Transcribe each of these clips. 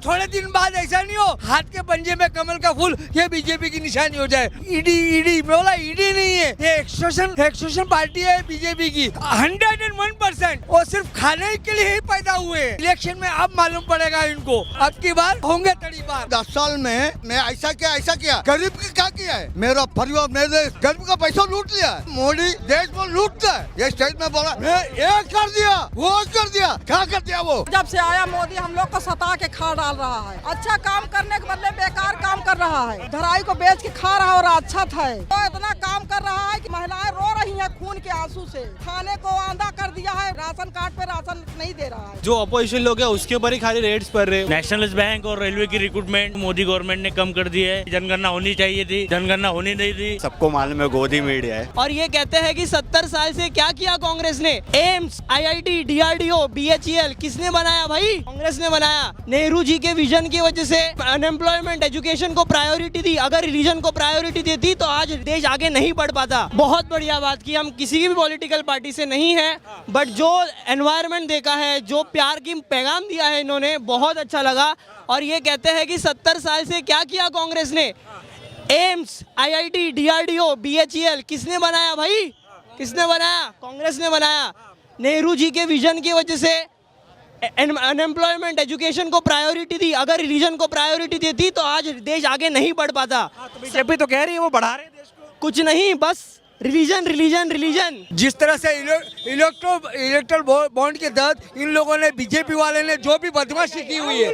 थोड़े दिन बाद ऐसा नहीं हो हाथ के पंजे में कमल का फूल ये बीजेपी की निशानी हो जाए। ईडी बोला, ईडी नहीं है, ये एक्सटॉर्शन पार्टी है बीजेपी की। 101% वो सिर्फ खाने के लिए ही पैदा हुए। इलेक्शन में अब मालूम पड़ेगा इनको, अब की बार होंगे तड़ी बार। 10 साल में मैं ऐसा किया गरीब की क्या किया है? मेरा परिवार मेरे गरीब का पैसा लूट लिया है। मोदी देश को लूटता है। ये स्टेट में बोला मैं ये कर दिया, वो कर दिया, क्या कर दिया वो? जब से आया मोदी हम लोग को सता के खा डाल रहा है। अच्छा काम करने के बदले बेकार काम कर रहा है। धराई को बेच के खा रहा और अच्छा था। तो इतना काम कर रहा है कि महिलाएं रो रही हैं खून के आंसू से। खाने को आंधा कर दिया है, राशन कार्ड पे राशन नहीं दे रहा है। जो अपोजिशन लोग है उसके ऊपर ही खाली रेड्स पड़ रहे। नेशनलिस्ट बैंक और रेलवे की रिक्रूटमेंट मोदी गवर्नमेंट ने कम कर दी है। जनगणना होनी चाहिए थी, जनगणना होनी नहीं थी। सबको मालूम है गोदी मीडिया है। और ये कहते हैं कि 70 साल से क्या किया कांग्रेस ने? एम्स, IIT, DRDO, BHEL किसने बनाया भाई? कांग्रेस ने बनाया। नेहरू जी के विजन की वजह से अनएम्प्लॉयमेंट, एजुकेशन को प्रायोरिटी दी। अगर रिलीजन को प्रायोरिटी देती तो आज देश आगे नहीं बढ़ पाता। बहुत बढ़िया बात की। हम किसी भी पॉलिटिकल पार्टी से नहीं है, बट जो एनवायरनमेंट देखा है, जो प्यार की पैगाम दिया है इन्होंने, बहुत अच्छा लगा। और ये कहते हैं कि 70 साल से क्या किया कांग्रेस ने? एम्स, IIT, DRDO, BHEL किसने बनाया भाई? किसने बनाया? कांग्रेस ने बनाया। नेहरू जी के विजन की वजह से अनएम्प्लॉयमेंट, एजुकेशन को प्रायोरिटी दी। अगर रिलीजन को प्रायोरिटी देती तो आज देश आगे नहीं बढ़ पाता। तो बीजेपी तो कह रही है वो बढ़ा रहे देश को। कुछ नहीं, बस रिलीजन। जिस तरह से इलेक्ट्रल बॉन्ड के तहत इन लोगों ने, बीजेपी वाले ने जो भी बदमाशी की हुई है,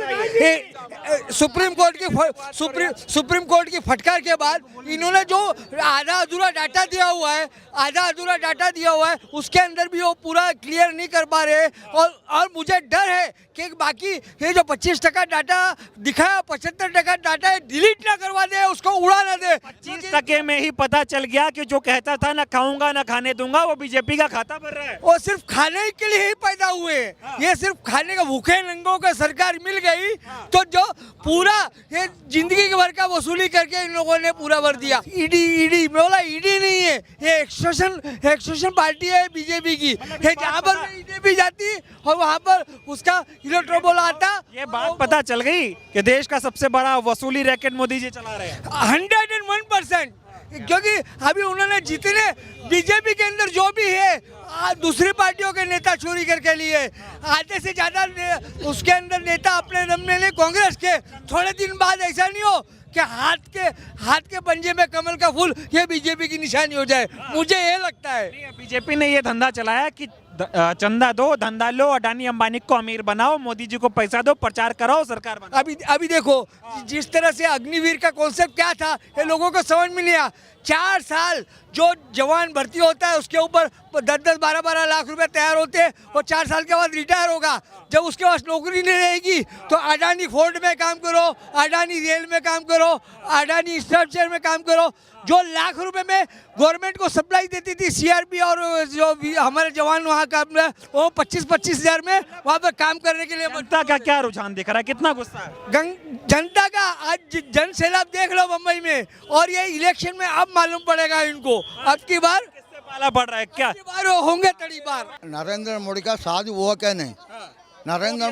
सुप्रीम कोर्ट की फटकार के बाद इन्होंने जो आधा अधूरा डाटा दिया हुआ है उसके अंदर भी वो पूरा क्लियर नहीं कर पा रहे। और मुझे डर है कि बाकी ये जो 25% डाटा दिखाया, 75% डाटा डिलीट ना करवा दे, उसको उड़ा ना दे। 25% में ही पता चल गया कि जो कहता था ना खाऊंगा ना खाने दूंगा, वो बीजेपी का खाता भर रहा है। वो सिर्फ खाने के लिए ही पैदा हुए। ये सिर्फ खाने का, भूखे नंगों का सरकार मिल गई तो जो पूरा ये जिंदगी भर का वसूली करके इन लोगों ने पूरा भर दिया। ईडी बोला, ईडी नहीं है, ये एक्सटॉर्शन पार्टी है बीजेपी की। जहाँ पर ईडी भी जाती और वहाँ पर उसका इलेक्ट्रो बोला आता। ये बात पता चल गई कि देश का सबसे बड़ा वसूली रैकेट मोदी जी चला रहे हैं। 101%। क्योंकि अभी उन्होंने जितने बीजेपी के अंदर जो भी है दूसरी पार्टियों के नेता चोरी करके लिए, आधे से ज्यादा उसके अंदर नेता अपने दम में ले कांग्रेस के। थोड़े दिन बाद ऐसा नहीं हो कि हाथ के पंजे में कमल का फूल ये बीजेपी की निशानी हो जाए। मुझे ये लगता है बीजेपी ने ये धंधा चलाया कि चंदा दो, धंधा लो, अडानी अंबानी को अमीर बनाओ, मोदी जी को पैसा दो, प्रचार कराओ, सरकार बनाओ। अभी देखो जिस तरह से अग्निवीर का कॉन्सेप्ट क्या था, ये लोगों को समझ में नहीं आया। 4 साल जो जवान भर्ती होता है उसके ऊपर 10-10, 12-12 लाख रुपए तैयार होते हैं। वो 4 साल के बाद रिटायर होगा। जब उसके पास नौकरी नहीं रहेगी तो अडानी फोर्ड में काम करो, अडानी रेल में काम करो, अडानी इंफ्रास्ट्रक्चर में काम करो। जो लाख रुपए में गवर्नमेंट को सप्लाई देती थी CRP और जो हमारे जवान वहाँ काम में, वो 25-25 हज़ार में वहाँ पर काम करने के लिए। जनता का क्या रुझान दिख रहा है? कितना गुस्सा है जनता का? आज जन सैलाब देख लो मुंबई में, और ये इलेक्शन में अब मालूम पड़ेगा इनको, अब की बार किससे पाला पड़ रहा है? क्या बार होंगे तड़ी बार। नरेंद्र मोदी का साथ हुआ क्या नहीं? नरेंद्र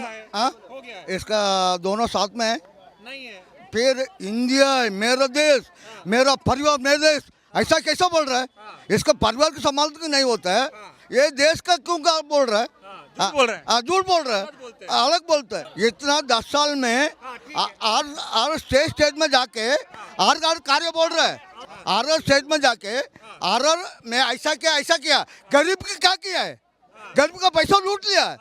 इसका दोनों साथ में है नहीं है। फिर इंडिया है, मेरा देश, मेरा परिवार, मेरा देश, ऐसा कैसा बोल रहा है? इसका परिवार को संभालते क्यों नहीं होता है? ये देश का क्यों का बोल रहा है? झूठ बोल रहा है, अलग बोलता है। इतना 10 साल में हर स्टेट में जाके हर कार्य बोल रहा है। हर स्टेट में जाके मैं ऐसा किया गरीब की क्या किया है? गरीब का पैसा लूट लिया है।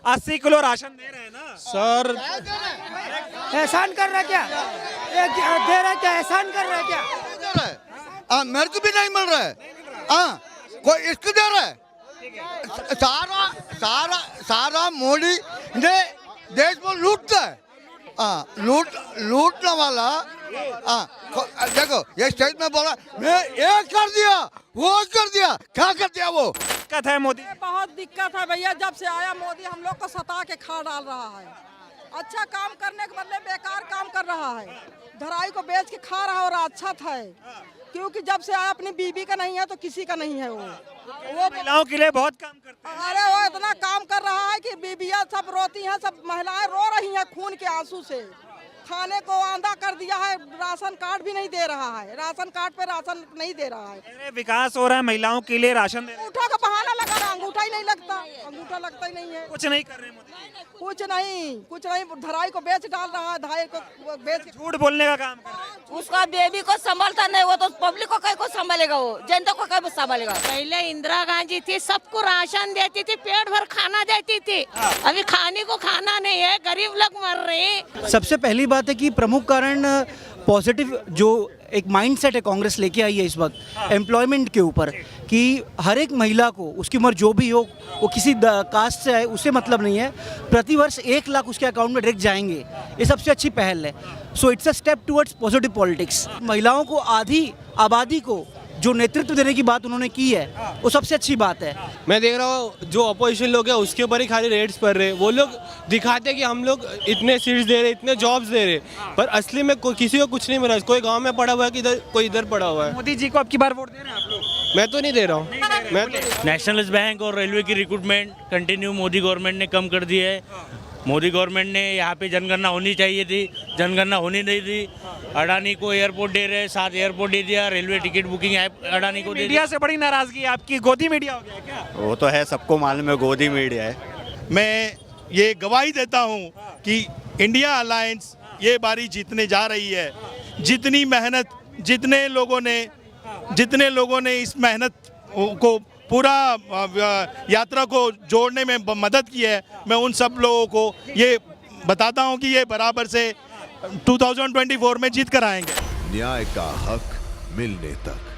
80 किलो राशन दे रहे हैं ना सर। एहसान कर रहा क्या? दे रहा क्या? एहसान कर रहा क्या? मेरे को भी नहीं मिल रहा है। कोई इसको दे रहा है। सारा मोदी ने देश को लूटता है। लूटने वाला। देखो ये स्टेट में बोला मैं ये कर दिया, वो कर दिया, क्या कर दिया वो? दिक्कत है मोदी, बहुत दिक्कत है भैया। जब से आया मोदी हम लोग को सता के खा डाल रहा है। अच्छा काम करने के बदले बेकार काम कर रहा है। धराई को बेच के खा रहा और अच्छा था। क्योंकि जब से आया अपनी बीबी का नहीं है तो किसी का नहीं है वो महिलाओं के लिए बहुत काम करते हैं। अरे वो इतना काम कर रहा है कि बीबियाँ सब रोती हैं, सब महिलाएं रो रही हैं खून के आंसू से। खाने को आंधा कर दिया है, राशन कार्ड भी नहीं दे रहा है, राशन कार्ड पे राशन नहीं दे रहा है। अरे विकास हो रहा है, महिलाओं के लिए राशन दे रहे हैं। अंगूठा का बहाना लगा रहा, अंगूठा ही नहीं लगता, अंगूठा लगता ही नहीं है। कुछ नहीं कर रहे मोदी। कुछ नहीं, धराई को बेच डाल रहा है, धाई को बेच के झूठ बोलने का काम कर रहे हैं। उसका बेबी को संभालता नहीं, वो तो पब्लिक को को संभालेगा, वो जनता को कैसे संभालेगा। पहले इंदिरा गांधी थी, सबको राशन देती थी, पेट भर खाना देती थी। अभी खाने को खाना नहीं है, गरीब लोग मर रहे हैं। सबसे पहली बात है कि प्रमुख कारण पॉजिटिव जो एक माइंडसेट है कांग्रेस लेके आई है इस वक्त एम्प्लॉयमेंट के ऊपर, कि हर एक महिला को उसकी उम्र जो भी हो, वो किसी कास्ट से है उससे मतलब नहीं है, प्रतिवर्ष 1 लाख उसके अकाउंट में डायरेक्ट जाएंगे। ये सबसे अच्छी पहल है। So it's a step towards positive politics. महिलाओं को आधी आबादी को जो नेतृत्व देने की बात उन्होंने की है, वो सबसे अच्छी बात है। मैं देख रहा हूँ जो अपोजिशन लोग हैं उसके ऊपर ही खाली रेड्स पड़ रहे हैं। वो लोग दिखाते हैं कि हम लोग इतने सीट्स दे रहे, इतने जॉब्स दे रहे, पर असली में किसी को कुछ नहीं मिला। कोई गांव में पड़ा हुआ है, कि कोई इधर पड़ा हुआ है। मोदी जी को अब की बार वोट दे रहे हैं आप लोग? मैं तो नहीं दे रहा हूँ। मैं नेशनलिस्ट बैंक और रेलवे की रिक्रूटमेंट कंटिन्यू मोदी गवर्नमेंट ने कम कर दी है। मोदी गवर्नमेंट ने यहाँ पे जनगणना होनी चाहिए थी, जनगणना होनी नहीं थी। अडानी को एयरपोर्ट दे रहे, 7 एयरपोर्ट दे दिया, railway ticket booking app Adani को दे दिया। मीडिया से बड़ी नाराजगी है आपकी, गोदी मीडिया हो गया क्या? वो तो है, सबको मालूम है गोदी मीडिया है। मैं ये गवाही देता हूँ कि इंडिया अलायंस ये बारी जीतने जा रही है। जितनी मेहनत जितने लोगों ने इस मेहनत को पूरा यात्रा को जोड़ने में मदद की है, मैं उन सब लोगों को ये बताता हूँ कि ये बराबर से 2024 में जीत कर आएंगे। न्याय का हक मिलने तक।